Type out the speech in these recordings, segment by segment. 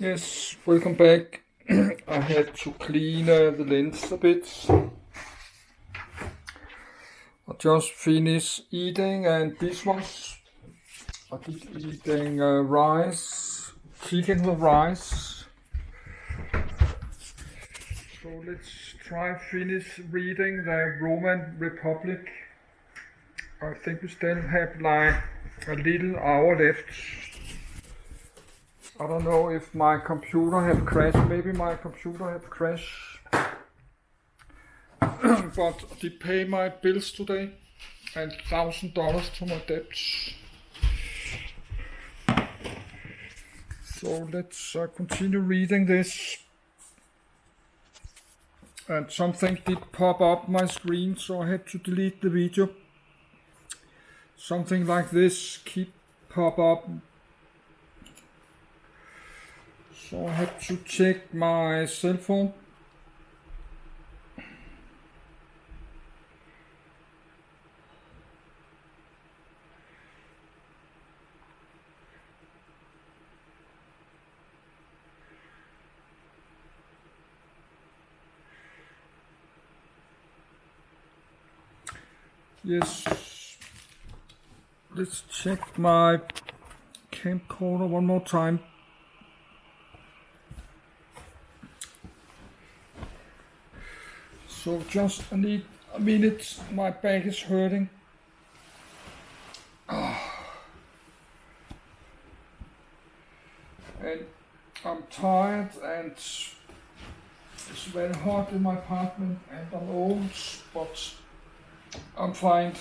Yes, welcome back. I had to clean the lens a bit. I just finished eating, and this was I did eating rice, chicken with rice. So let's try finish reading the Roman Republic. I think we still have like a little hour left. I don't know if my computer have crashed. Maybe my computer have crashed. But they pay my bills today and $1,000 to my debts. So let's continue reading this. And something did pop up my screen, so I had to delete the video. Something like this keep pop up. So I had to check my cell phone. Yes, let's check my camcorder one more time. So just I need a minute, my back is hurting. And I'm tired, and it's very hot in my apartment, and I'm old, but I'm fine.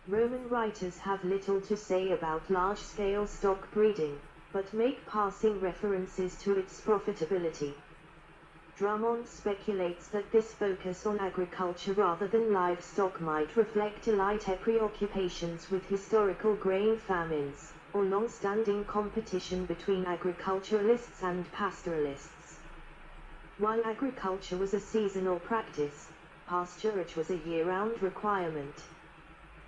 Roman writers have little to say about large-scale stock breeding, but make passing references to its profitability. Drummond speculates that this focus on agriculture rather than livestock might reflect elite preoccupations with historical grain famines, or long-standing competition between agriculturalists and pastoralists. While agriculture was a seasonal practice, pasturage was a year-round requirement.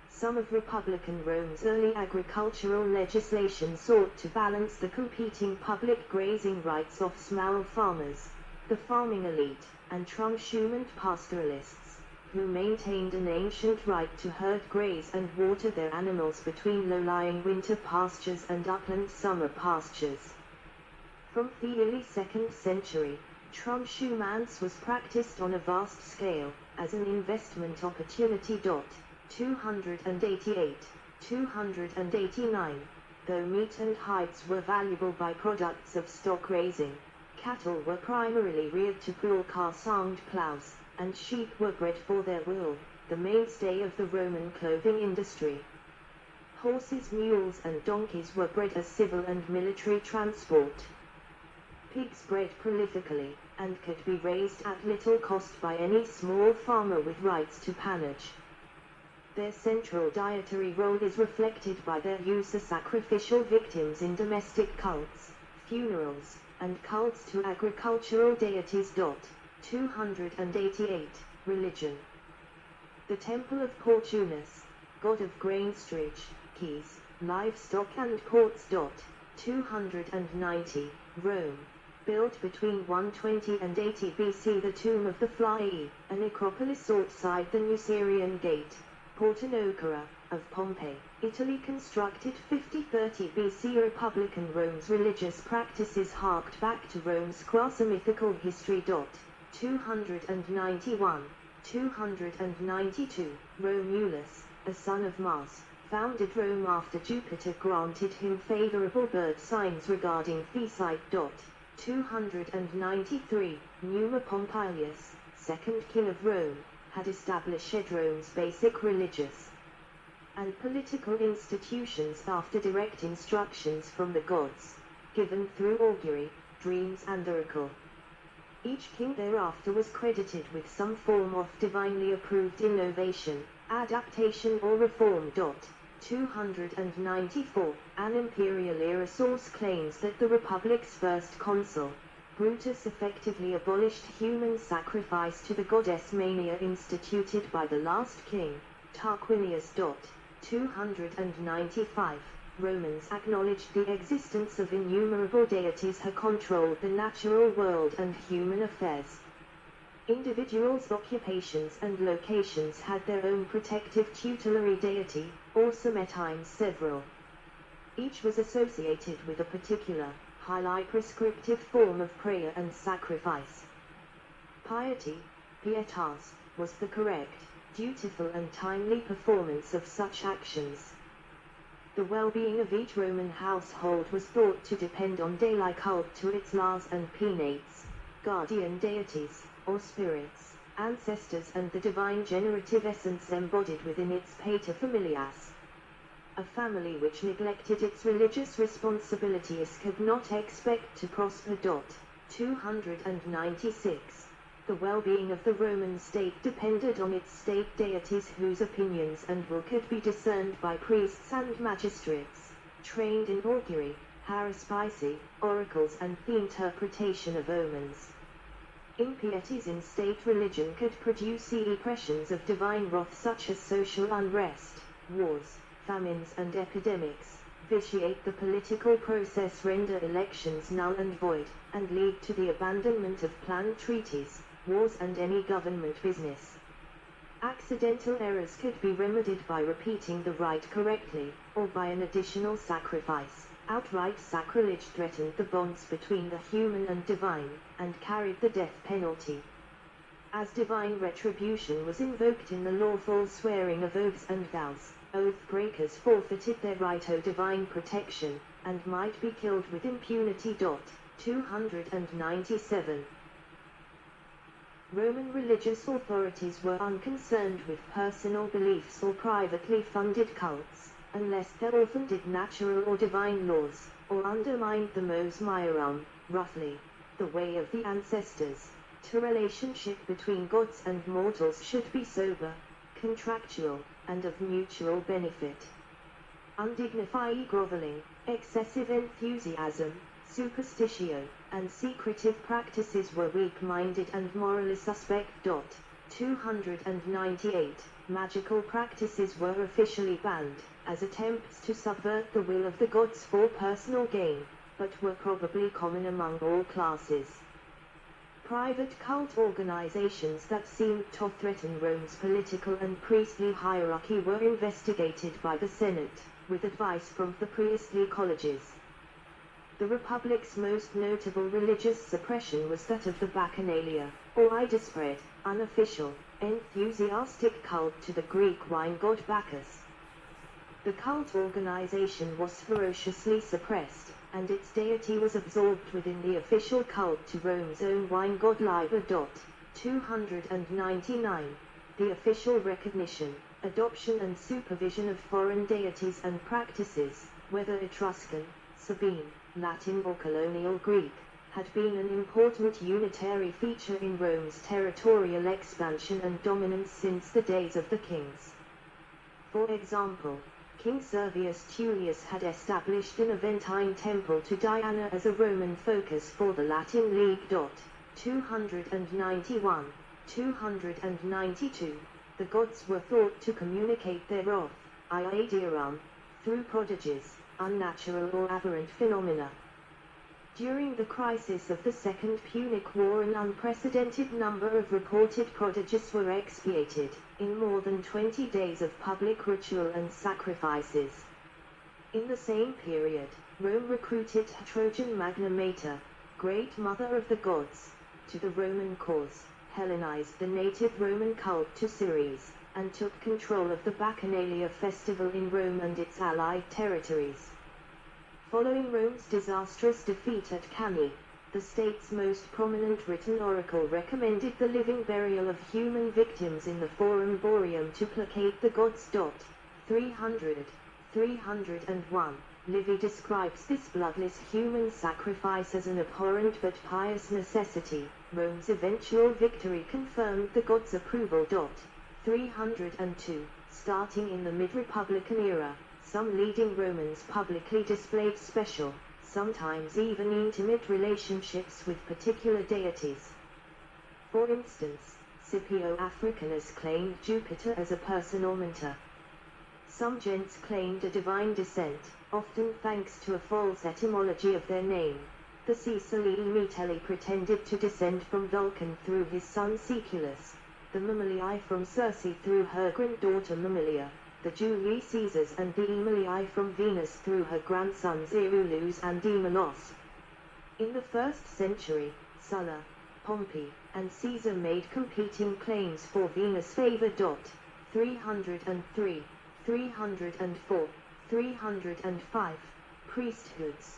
Some of Republican Rome's early agricultural legislation sought to balance the competing public grazing rights of small farmers, the farming elite, and transhumant pastoralists, who maintained an ancient right to herd, graze and water their animals between low-lying winter pastures and upland summer pastures. From the early 2nd century, transhumance was practiced on a vast scale, as an investment opportunity. 288, 289, though meat and hides were valuable byproducts of stock raising, cattle were primarily reared to pull car-sound plows, and sheep were bred for their wool, the mainstay of the Roman clothing industry. Horses, mules and donkeys were bred as civil and military transport. Pigs bred prolifically, and could be raised at little cost by any small farmer with rights to pannage. Their central dietary role is reflected by their use as sacrificial victims in domestic cults, funerals, and cults to agricultural deities. 288. Religion. The Temple of Portunus, god of grainstrage, keys, livestock and courts. 290. Rome. Built between 120 and 80 BC, the tomb of the Flaii, a necropolis outside the Nucerian Gate, Porta Nocera, of Pompeii, Italy, constructed 50-30 BC. Republican Rome's religious practices harked back to Rome's quasi-mythical history. 291. 292. Romulus, a son of Mars, founded Rome after Jupiter granted him favorable birth signs regarding Theseid. 293. Numa Pompilius, second king of Rome, had established Rome's basic religious and political institutions after direct instructions from the gods, given through augury, dreams and oracle. Each king thereafter was credited with some form of divinely approved innovation, adaptation or reform. 294. An imperial-era source claims that the Republic's first consul, Brutus, effectively abolished human sacrifice to the goddess Mania instituted by the last king, Tarquinius. 295. Romans acknowledged the existence of innumerable deities who controlled the natural world and human affairs. Individuals' occupations and locations had their own protective tutelary deity, or sometimes several. Each was associated with a particular, highly prescriptive form of prayer and sacrifice. Piety, pietas, was the correct, dutiful and timely performance of such actions. The well-being of each Roman household was thought to depend on daily cult to its lares and penates, guardian deities, or spirits, ancestors, and the divine generative essence embodied within its paterfamilias. A family which neglected its religious responsibilities could not expect to prosper. 296. The well-being of the Roman state depended on its state deities, whose opinions and will could be discerned by priests and magistrates, trained in augury, haruspicy, oracles, and the interpretation of omens. Impieties in state religion could produce impressions of divine wrath, such as social unrest, wars, famines, and epidemics, vitiate the political process, render elections null and void, and lead to the abandonment of planned treaties, wars, and any government business. Accidental errors could be remedied by repeating the rite correctly, or by an additional sacrifice. Outright sacrilege threatened the bonds between the human and divine, and carried the death penalty. As divine retribution was invoked in the lawful swearing of oaths and vows, oath-breakers forfeited their right to divine protection, and might be killed with impunity. 297. Roman religious authorities were unconcerned with personal beliefs or privately funded cults, unless they offended natural or divine laws, or undermined the mos maiorum, roughly, the way of the ancestors. The relationship between gods and mortals should be sober, contractual, and of mutual benefit. Undignified groveling, excessive enthusiasm, superstitio, and secretive practices were weak-minded and morally suspect. 298. Magical practices were officially banned, as attempts to subvert the will of the gods for personal gain, but were probably common among all classes. Private cult organizations that seemed to threaten Rome's political and priestly hierarchy were investigated by the Senate, with advice from the priestly colleges. The Republic's most notable religious suppression was that of the Bacchanalia, or widespread, unofficial, enthusiastic cult to the Greek wine god Bacchus. The cult organization was ferociously suppressed, and its deity was absorbed within the official cult to Rome's own wine god Liber. 299. The official recognition, adoption and supervision of foreign deities and practices, whether Etruscan, Sabine, Latin or colonial Greek, had been an important unitary feature in Rome's territorial expansion and dominance since the days of the kings. For example, King Servius Tullius had established an Aventine temple to Diana as a Roman focus for the Latin League. 291. 292. The gods were thought to communicate their wrath, Iadiarum, through prodigies, unnatural or aberrant phenomena. During the crisis of the Second Punic War, an unprecedented number of reported prodigies were expiated, in more than 20 days of public ritual and sacrifices. In the same period, Rome recruited Trojan Magna Mater, Great Mother of the Gods, to the Roman cause, Hellenized the native Roman cult to Ceres, and took control of the Bacchanalia festival in Rome and its allied territories. Following Rome's disastrous defeat at Cannae, the state's most prominent written oracle recommended the living burial of human victims in the Forum Boreum to placate the gods. 301. Livy describes this bloodless human sacrifice as an abhorrent but pious necessity. Rome's eventual victory confirmed the gods' approval. 302. Starting in the mid-Republican era, Some leading Romans publicly displayed special, sometimes even intimate relationships with particular deities. For instance, Scipio Africanus claimed Jupiter as a personal mentor. Some gens claimed a divine descent, often thanks to a false etymology of their name. The Caecilii Metelli pretended to descend from Vulcan through his son Caeculus, the Mammalii from Circe through her granddaughter Mammalia, the Julii Caesars and the Aemilii from Venus through her grandsons Euolus and Demolos. In the 1st century, Sulla, Pompey, and Caesar made competing claims for Venus' favor. 303, 304, 305, priesthoods.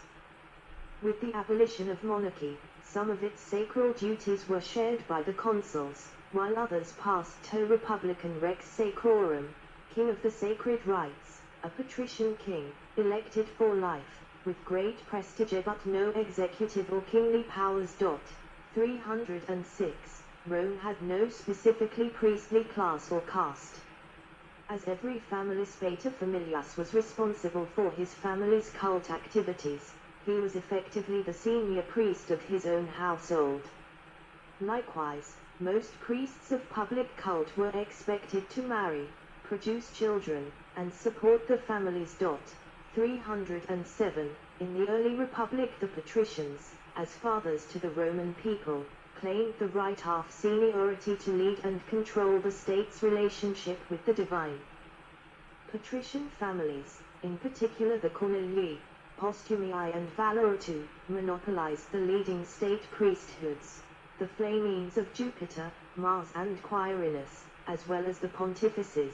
With the abolition of monarchy, some of its sacral duties were shared by the consuls, while others passed to Republican Rex Sacrorum, king of the sacred rites, a patrician king, elected for life, with great prestige but no executive or kingly powers. 306. Rome had no specifically priestly class or caste. As every familis paterfamilias was responsible for his family's cult activities, he was effectively the senior priest of his own household. Likewise, most priests of public cult were expected to marry, produce children, and support the families. 307. In the early republic, the patricians, as fathers to the Roman people, claimed the right of seniority to lead and control the state's relationship with the divine. Patrician families, in particular the Cornelii, Postumii and Valorotu, monopolized the leading state priesthoods, the Flamines of Jupiter, Mars and Quirinus, as well as the pontifices.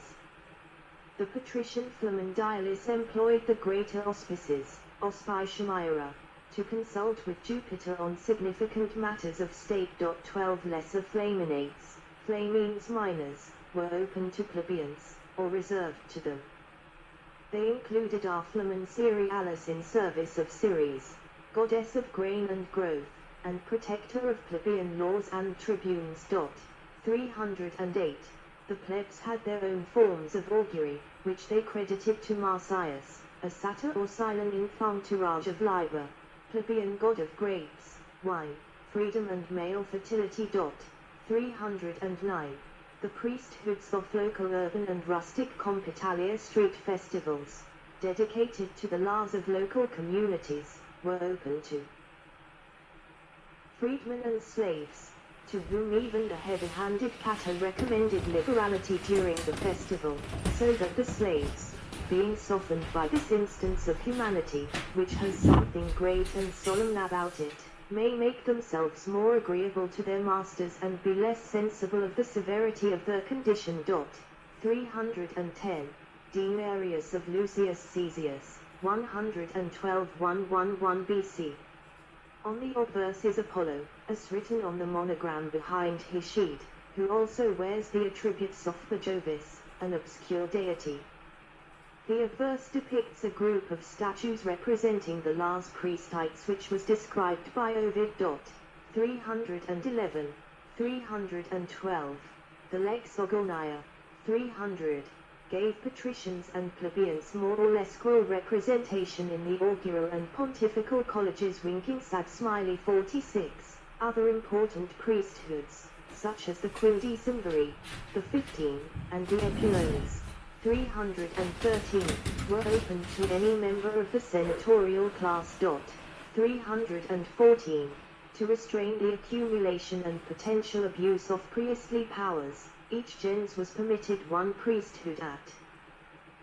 The patrician Flamandialis employed the greater auspices, Auspiciamaira, to consult with Jupiter on significant matters of state. 12 lesser Flaminates, Flamines minors, were open to plebeians, or reserved to them. They included Flamen Cerealis in service of Ceres, goddess of grain and growth, and protector of plebeian laws and tribunes. 308. The plebs had their own forms of augury, which they credited to Marsyas, a satyr or silent entourage of Liber, plebeian god of grapes, wine, freedom and male fertility. 309. The priesthoods of local urban and rustic Compitalia street festivals, dedicated to the laws of local communities, were open to freedmen and slaves, to whom even the heavy-handed Cato recommended liberality during the festival, so that the slaves, being softened by this instance of humanity, which has something great and solemn about it, may make themselves more agreeable to their masters and be less sensible of the severity of their condition. 310. Demetrius of Lucius Caesius, 112-111 BC. On the obverse is Apollo, as written on the monogram behind his sheet, who also wears the attributes of the Jovis, an obscure deity. The obverse depicts a group of statues representing the last priestites, which was described by Ovid. 311, 312. The Lex Ogonia, 300, gave patricians and plebeians more or less equal representation in the augural and pontifical colleges. Winking sad smiley. 46. Other important priesthoods, such as the Quindecimviri, the 15, and the Epulones, 313, were open to any member of the senatorial class. 314. To restrain the accumulation and potential abuse of priestly powers, each gens was permitted one priesthood at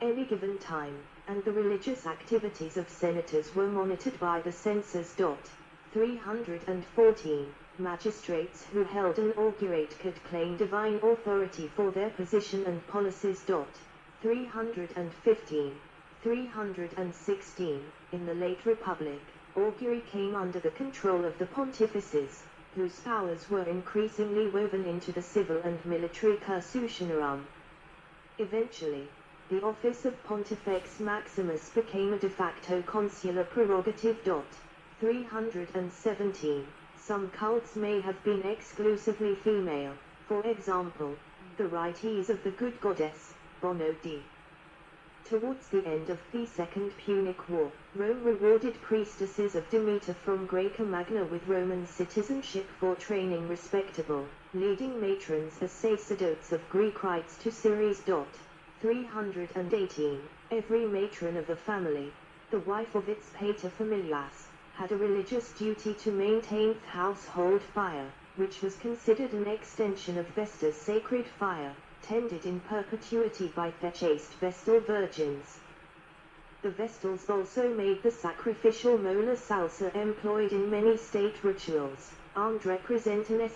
any given time, and the religious activities of senators were monitored by the censors. 314. Magistrates who held an augurate could claim divine authority for their position and policies. 315, 316. In the late Republic, augury came under the control of the pontifices, whose powers were increasingly woven into the civil and military cursutionarum. Eventually, the office of Pontifex Maximus became a de facto consular prerogative. 317. Some cults may have been exclusively female, for example, the Rites of the Good Goddess, Bono D. Towards the end of the Second Punic War, Rome rewarded priestesses of Demeter from Graeca Magna with Roman citizenship for training respectable, leading matrons as sacerdotes of Greek rites to Ceres. 318. Every matron of a family, the wife of its paterfamilias, had a religious duty to maintain the household fire, which was considered an extension of Vesta's sacred fire, tended in perpetuity by the chaste Vestal virgins. The Vestals also made the sacrificial mola salsa employed in many state rituals, and represent an